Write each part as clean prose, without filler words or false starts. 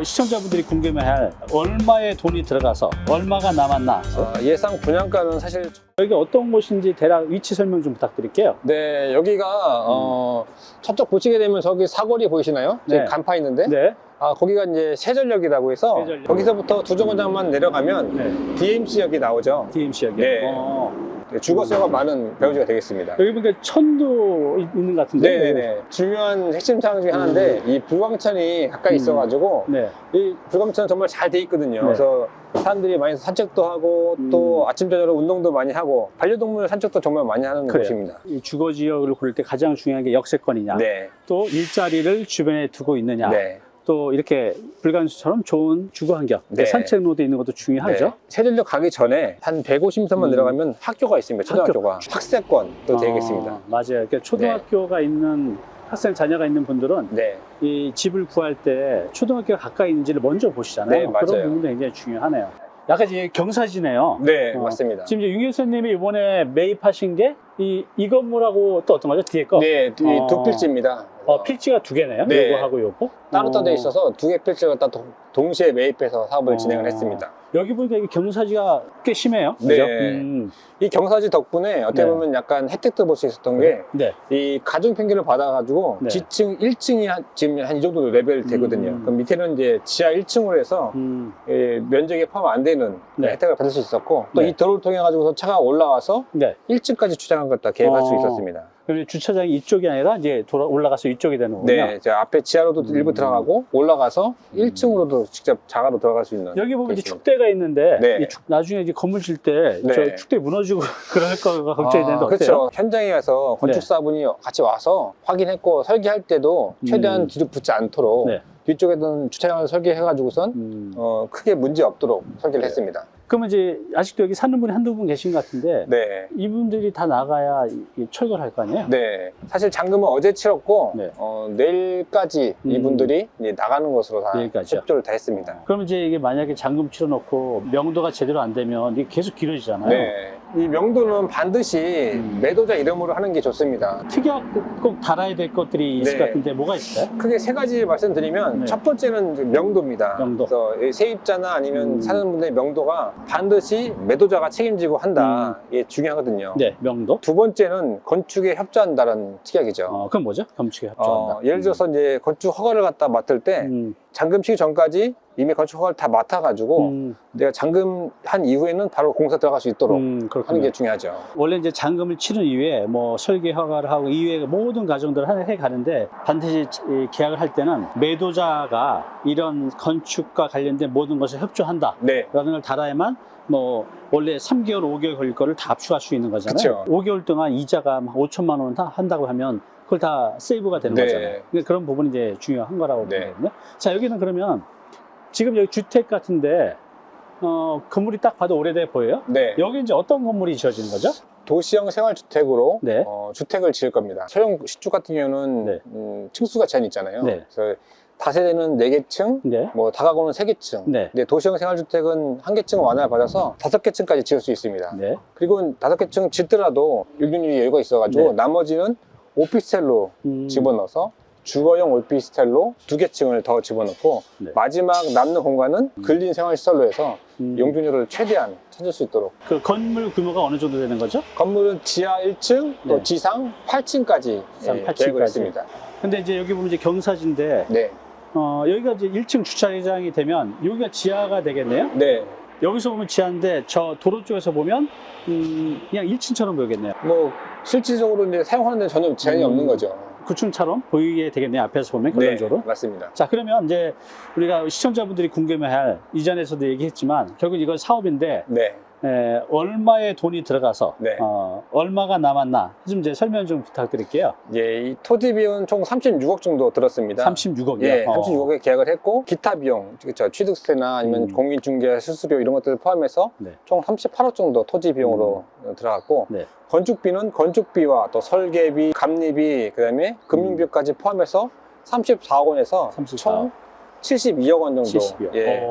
우리가 시청자분들이 궁금해할 얼마의 돈이 들어가서 얼마가 남았나. 예상 분양가는 사실 여기 어떤 곳인지 대략 위치 설명 좀 부탁드릴게요. 네, 여기가 저쪽 보시게 되면 저기 사거리 보이시나요? 네. 저기 간판 있는데 네. 거기가 이제 세전역이라고 해서 세전역. 거기서부터 두 정거장만 내려가면 네. DMC역이 나오죠. DMC역이. 네. 주거수요가 많은 배우지가 되겠습니다. 여기 보니까 천도 있는 것 같은데. 네네네. 중요한 핵심 사항 중에 하나인데 이 불광천이 가까이 있어가지고 네. 이 불광천은 정말 잘 돼 있거든요. 네. 그래서 사람들이 많이 산책도 하고 또 아침 저녁으로 운동도 많이 하고 반려동물 산책도 정말 많이 하는 그래요. 곳입니다. 이 주거 지역을 고를 때 가장 중요한 게 역세권이냐. 네. 또 일자리를 주변에 두고 있느냐. 네. 또 이렇게 불광수처럼 좋은 주거 환경, 네. 산책로도 있는 것도 중요하죠. 네. 세전역 가기 전에 한 150m만 내려가면 학교가 있습니다. 초등학교가. 학세권도 되겠습니다. 맞아요. 그러니까 초등학교가 있는 학생 자녀가 있는 분들은 네. 이 집을 구할 때 초등학교가 가까이 있는지를 먼저 보시잖아요. 네, 맞아요. 그런 부분도 굉장히 중요하네요. 약간 이제 경사지네요. 네, 맞습니다. 지금 이제 윤교수님이 이번에 매입하신 게 이 건물하고 또 어떤 거죠? 뒤에 거? 네, 이 두 필지입니다. 필지가 두 개네요. 네. 요거하고 요거. 따로 돼 있어서 두 개 필지를 갖다 동시에 매입해서 사업을 진행을 했습니다. 여기 보니까 이 경사지가 꽤 심해요. 네. 그죠? 이 경사지 덕분에 어떻게 네. 보면 약간 혜택도 볼 수 있었던 게 네. 이 가중 평균을 받아가지고 네. 지층 1층이 지금 한 이 정도 레벨 되거든요. 그럼 밑에는 이제 지하 1층으로 해서 면적에 포함 안 되는 네. 혜택을 받을 수 있었고 또 네. 이 도로를 통해 가지고서 차가 올라와서 네. 1층까지 주차장 갖다 계획할 수 있었습니다. 그럼 주차장이 이쪽이 아니라 이제 올라가서 이쪽이 되는 거군요. 네, 이제 앞에 지하로도 일부 들어가고 올라가서 1층으로도 직접 자가로 들어갈 수 있는. 여기 보면 이제 그렇습니다. 축대가 있는데 네. 나중에 이제 건물 질 때 네. 저 축대 무너지고 그럴 거가 걱정이 되는데 어때요? 그렇죠. 현장에 가서 건축사분이 같이 와서 확인했고 설계할 때도 최대한 뒤로 붙지 않도록 네. 뒤쪽에는 주차장을 설계해가지고선 크게 문제 없도록 설계를 했습니다. 그러면 이제 아직도 여기 사는 분이 한두 분 계신 것 같은데 네. 이분들이 다 나가야 철거를 할 거 아니에요? 네. 사실 잔금은 어제 치렀고 네. 내일까지 이분들이 이제 나가는 것으로 다 내일까지요? 협조를 다 했습니다. 그러면 이제 이게 만약에 잔금 치러놓고 명도가 제대로 안 되면 이게 계속 길어지잖아요. 네. 이 명도는 반드시 매도자 이름으로 하는 게 좋습니다. 특이하고 꼭 달아야 될 것들이 있을 네. 것 같은데 뭐가 있을까요? 크게 세 가지 말씀드리면 네. 첫 번째는 이제 명도입니다. 명도. 그래서 이 세입자나 아니면 사는 분들의 명도가 반드시 매도자가 책임지고 한다. 이게 중요하거든요. 네, 명도. 두 번째는 건축에 협조한다는 특약이죠. 그럼 뭐죠? 건축에 협조한다. 예를 들어서 이제 건축 허가를 갖다 맡을 때 잔금 치기 전까지 이미 건축 허가를 다 맡아가지고 내가 잔금 한 이후에는 바로 공사 들어갈 수 있도록 하는 게 중요하죠. 원래 이제 잔금을 치른 이후에 뭐 설계 허가를 하고 이후에 모든 과정들을 해 가는데 반드시 이 계약을 할 때는 매도자가 이런 건축과 관련된 모든 것에 협조한다. 네. 라는 걸 달아야만 뭐 원래 3개월, 5개월 걸릴 거를 다 압축할 수 있는 거잖아요. 그쵸. 5개월 동안 이자가 막 5천만 원 한다고 하면 그걸 다 세이브가 되는 네. 거잖아요. 그러니까 그런 부분이 이제 중요한 거라고 네. 보거든요. 자, 여기는 그러면 지금 여기 주택 같은데 건물이 딱 봐도 오래돼 보여요? 네. 여기 이제 어떤 건물이 지어지는 거죠? 도시형 생활주택으로 네. 주택을 지을 겁니다. 소형 신축 같은 경우는 네. 층수가 제한 있잖아요. 네. 그래서 다세대는 4개층, 네. 뭐 다가구는 3개층. 네. 근데 도시형 생활주택은 1개층 완화를 받아서 5개층까지 지을 수 있습니다. 네. 그리고 5개층 짓더라도 용적률이 여유가 있어가지고 네. 나머지는 오피스텔로 집어넣어서 주거용 오피스텔로 2개층을 더 집어넣고 네. 마지막 남는 공간은 근린 생활시설로 해서 용적률을 최대한 찾을 수 있도록. 그 건물 규모가 어느 정도 되는 거죠? 건물은 지하 1층, 또 네. 지상 8층까지 지상 8층 계획을 까지. 했습니다. 근데 이제 여기 보면 이제 경사진데 네. 여기가 이제 1층 주차장이 되면 여기가 지하가 되겠네요? 네. 여기서 보면 지하인데 저 도로 쪽에서 보면 그냥 1층처럼 보이겠네요. 뭐 실질적으로 이제 사용하는 데 전혀 제한이 없는 거죠. 9층처럼 보이게 되겠네요. 앞에서 보면 결론적으로. 네, 맞습니다. 자, 그러면 이제 우리가 시청자분들이 궁금해할 이전에서도 얘기했지만 결국 이건 사업인데 네. 얼마의 돈이 들어가서 네. 얼마가 남았나 좀 이제 설명 좀 부탁드릴게요. 예, 이 토지 비용 총 36억 정도 들었습니다. 36억이요? 예, 36억에 계약을 했고 기타 비용, 그렇죠. 취득세나 아니면 공인중개 수수료 이런 것들을 포함해서 네. 총 38억 정도 토지 비용으로 들어갔고 네. 건축비는 건축비와 또 설계비, 감리비, 그다음에 금융비까지 포함해서 34억 원에서 34억. 총 72억 원 정도 72억. 예,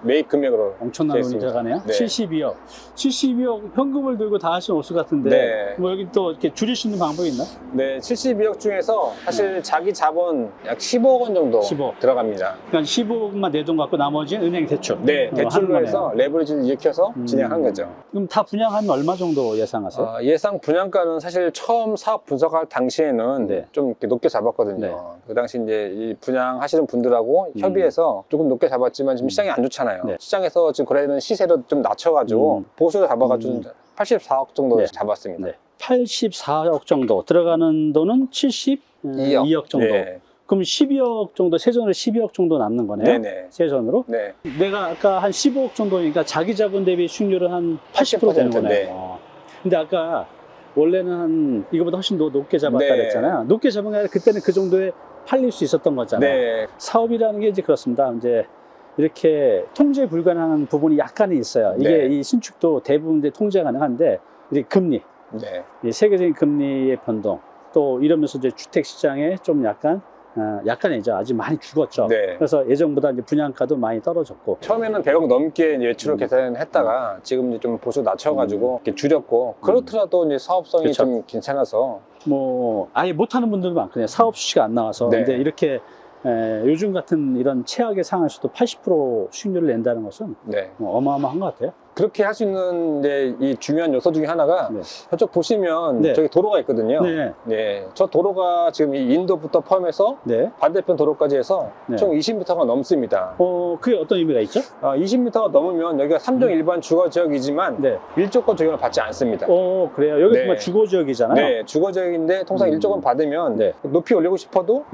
매입 금액으로 엄청난 돈이 들어가네요. 네. 72억. 72억 현금을 들고 다 하시는 옷수 같은데 네. 뭐 여기 또 이렇게 줄일 수 있는 방법이 있나? 네, 72억 중에서 사실 자기 자본 약 15억 원 정도 15억. 들어갑니다. 그러니까 15억만 내 돈 갖고 나머지는 은행 대출. 네, 대출로 하는 해서 레버리지를 일으켜서 진행한 거죠. 그럼 다 분양하면 얼마 정도 예상하세요? 예상 분양가는 사실 처음 사업 분석할 당시에는 네. 좀 이렇게 높게 잡았거든요. 네. 그 당시 이제 이 분양하시는 분들하고 협의해서 조금 높게 잡았지만 지금 시장이 안 좋잖아요. 네. 시장에서 지금 거래되는 시세로 좀 낮춰가지고 보수로 잡아가지고 84억 정도 네. 잡았습니다. 네. 84억 정도 들어가는 돈은 72억 정도. 네. 그럼 12억 정도, 세전으로 12억 정도 남는 거네요. 네네. 세전으로. 네. 내가 아까 한 15억 정도니까 자기 자본 대비 수익률은 한 80% 되는 거네요. 네. 근데 아까 원래는 한 이거보다 훨씬 더 높게 잡았다 네. 그랬잖아요. 높게 잡은 게 아니라 그때는 그 정도에 팔릴 수 있었던 거잖아요. 네. 사업이라는 게 이제 그렇습니다. 이제 이렇게 통제 불가능한 부분이 약간은 있어요. 이게 네. 이 신축도 대부분 통제 가능한데 이제 금리, 네. 이 세계적인 금리의 변동, 또 이러면서 이제 주택 시장에 좀 약간이죠. 아직 많이 죽었죠. 네. 그래서 예전보다 이제 분양가도 많이 떨어졌고. 처음에는 100억 넘게 이제 매출을 계산했다가 지금 이제 좀 보수 낮춰가지고 이렇게 줄였고 그렇더라도 이제 사업성이 그렇죠. 좀 괜찮아서 뭐 아예 못하는 분들도 많거든요. 사업 수치가 안 나와서. 네. 근데 이렇게 요즘 같은 이런 최악의 상황에서도 80% 수익률을 낸다는 것은 네. 어마어마한 것 같아요. 그렇게 할 수 있는 이제 이 중요한 요소 중에 하나가 네. 저쪽 보시면 네. 저기 도로가 있거든요. 네. 네. 저 도로가 지금 이 인도부터 포함해서 네. 반대편 도로까지 해서 네. 총 20m가 넘습니다. 그게 어떤 의미가 있죠? 20m가 넘으면 여기가 3종 일반 주거 지역이지만 네. 일조권 적용을 받지 않습니다. 그래요. 여기 네. 정말 주거 지역이잖아요. 네, 주거 지역인데 통상 일조권 받으면 네. 높이 올리고 싶어도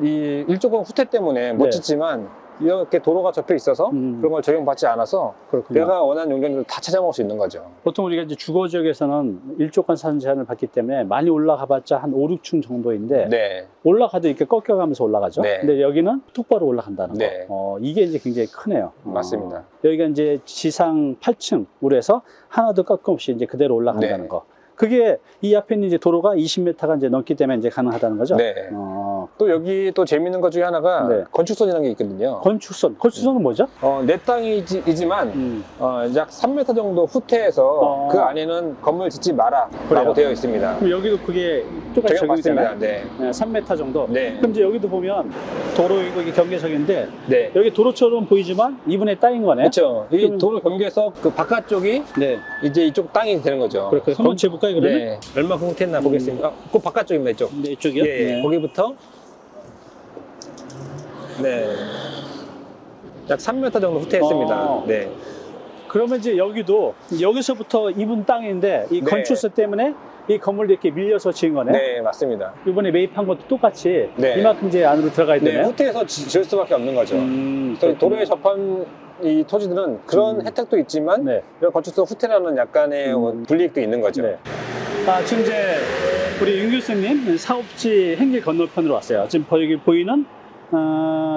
이 일조권 후퇴 때문에 못 네. 짓지만 이렇게 도로가 접해 있어서 그런 걸 적용받지 않아서 그렇군요. 내가 원하는 용적률을 다 찾아먹을 수 있는 거죠. 보통 우리가 이제 주거 지역에서는 일조권 사전 제한을 받기 때문에 많이 올라가봤자 한 5, 6층 정도인데 네. 올라가도 이렇게 꺾여가면서 올라가죠. 네. 근데 여기는 똑바로 올라간다는 네. 거. 이게 이제 굉장히 크네요. 맞습니다. 여기가 이제 지상 8층으로 해서 하나도 꺾임없이 이제 그대로 올라간다는 네. 거. 그게 이 앞에 있는 이제 도로가 20m가 이제 넘기 때문에 이제 가능하다는 거죠. 네. 또 여기 또 재밌는 것 중에 하나가 네. 건축선이라는 게 있거든요. 건축선은 뭐죠? 내 땅이지만 약 3m 정도 후퇴해서 그 안에는 건물 짓지 마라 그래요? 라고 되어 있습니다. 그럼 여기도 그게 똑같이 적용되잖아요. 적용받습니다. 네. 3m 정도. 네. 그럼 이제 여기도 보면 도로이고 이게 경계석인데 네. 여기 도로처럼 보이지만 이분의 땅인 거네. 그렇죠. 이 그러면- 도로 경계에서 그 바깥쪽이 네. 이제 이쪽 땅이 되는 거죠. 그렇게 한번 재볼까요, 그러면? 네. 얼마큼 후퇴했나 보겠습니다. 그 바깥쪽입니다, 이쪽. 네, 이쪽이요? 예, 네. 거기부터 네. 약 3m 정도 후퇴했습니다. 네. 그러면 이제 여기서부터 이분 땅인데 이 네. 건축서 때문에 이 건물도 이렇게 밀려서 지은 거네. 네, 맞습니다. 이번에 매입한 것도 똑같이 네. 이만큼 이제 안으로 들어가야 네, 되네요. 후퇴해서 지을 수밖에 없는 거죠. 그래서 도로에 접한 이 토지들은 그런 혜택도 있지만 네. 이런 건축성 후퇴라는 약간의 불이익도 있는 거죠. 네. 지금 이제 우리 윤 교수님 사업지 행길 건너편으로 왔어요. 지금 여기 보이는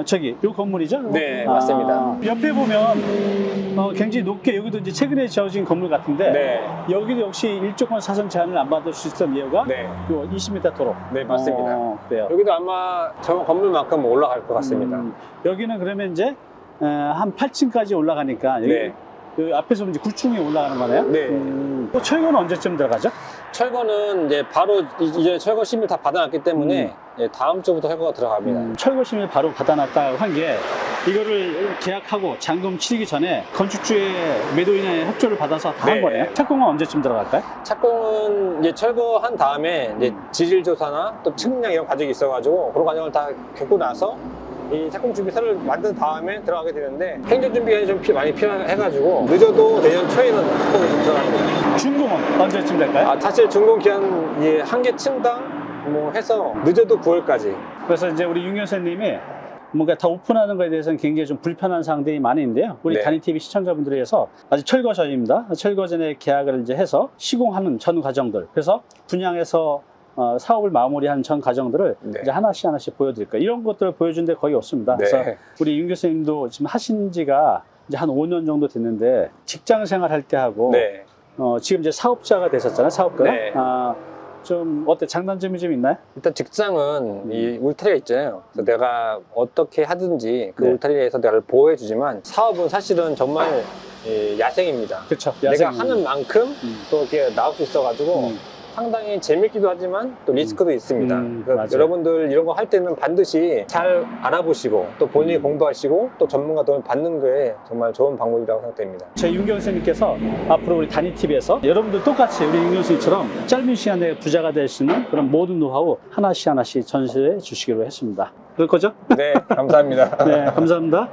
저기 요 건물이죠? 네, 맞습니다. 옆에 보면 굉장히 높게 여기도 이제 최근에 지어진 건물 같은데 네. 여기도 역시 일조권 사전 제한을 안 받을 수 있었던 이유가 네. 요 20m 도로. 네, 맞습니다. 그래요. 여기도 아마 저 건물만큼 올라갈 것 같습니다. 여기는 그러면 이제 한 8층까지 올라가니까 네. 여기 앞에서 이제 9층에 올라가는 거네요. 네. 또 철거는 언제쯤 들어가죠? 철거는 이제 바로 이제 철거 심의를 다 받아놨기 때문에 예, 다음 주부터 철거가 들어갑니다. 철거 심의 바로 받아놨다고 한 게 이거를 계약하고 잔금 치르기 전에 건축주의 매도인의 협조를 받아서 다 한 네. 거네요. 착공은 언제쯤 들어갈까요? 착공은 이제 철거한 다음에 이제 지질조사나 또 측량 이런 과정이 있어가지고 그런 과정을 다 겪고 나서 이 착공 준비서를 만든 다음에 들어가게 되는데 행정 준비가 좀 많이 필요해가지고 늦어도 내년 초에는 착공이 좀 들어가는 거죠. 준공은 언제쯤 될까요? 사실 준공 기한 예, 한 개 층당 뭐 해서 늦어도 9월까지. 그래서 이제 우리 윤 교수님이 뭔가 다 오픈하는 것에 대해서는 굉장히 좀 불편한 사항들이 많이 있는데요. 우리 네. 단위TV 시청자분들을 위해서 아직 철거 전입니다. 철거 전에 계약을 이제 해서 시공하는 전 과정들. 그래서 분양해서 사업을 마무리한 전 과정들을 네. 이제 하나씩 보여드릴 거예요. 이런 것들을 보여준 데 거의 없습니다. 네. 그래서 우리 윤 교수님도 지금 하신 지가 이제 한 5년 정도 됐는데 직장 생활 할 때 하고 네. 지금 이제 사업자가 되셨잖아요. 사업가가. 네. 좀 어때? 장단점이 좀 있나요? 일단 직장은 이 울타리가 있잖아요. 그래서 내가 어떻게 하든지 그 네. 울타리에서 내가 보호해주지만 사업은 사실은 정말 야생입니다. 그렇죠. 내가 하는 만큼 음. 또 이렇게 나올 수 있어가지고 상당히 재밌기도 하지만 또 리스크도 있습니다. 그래서 맞아요. 여러분들 이런 거 할 때는 반드시 잘 알아보시고 또 본인이 공부하시고 또 전문가 도움을 받는 게 정말 좋은 방법이라고 생각됩니다. 저희 윤경 선생님께서 앞으로 우리 단위TV에서 여러분들 똑같이 우리 윤경 선생님처럼 짧은 시간에 부자가 될 수 있는 그런 모든 노하우 하나씩 전수해 주시기로 했습니다. 그럴 거죠? 네, 감사합니다. 네, 감사합니다.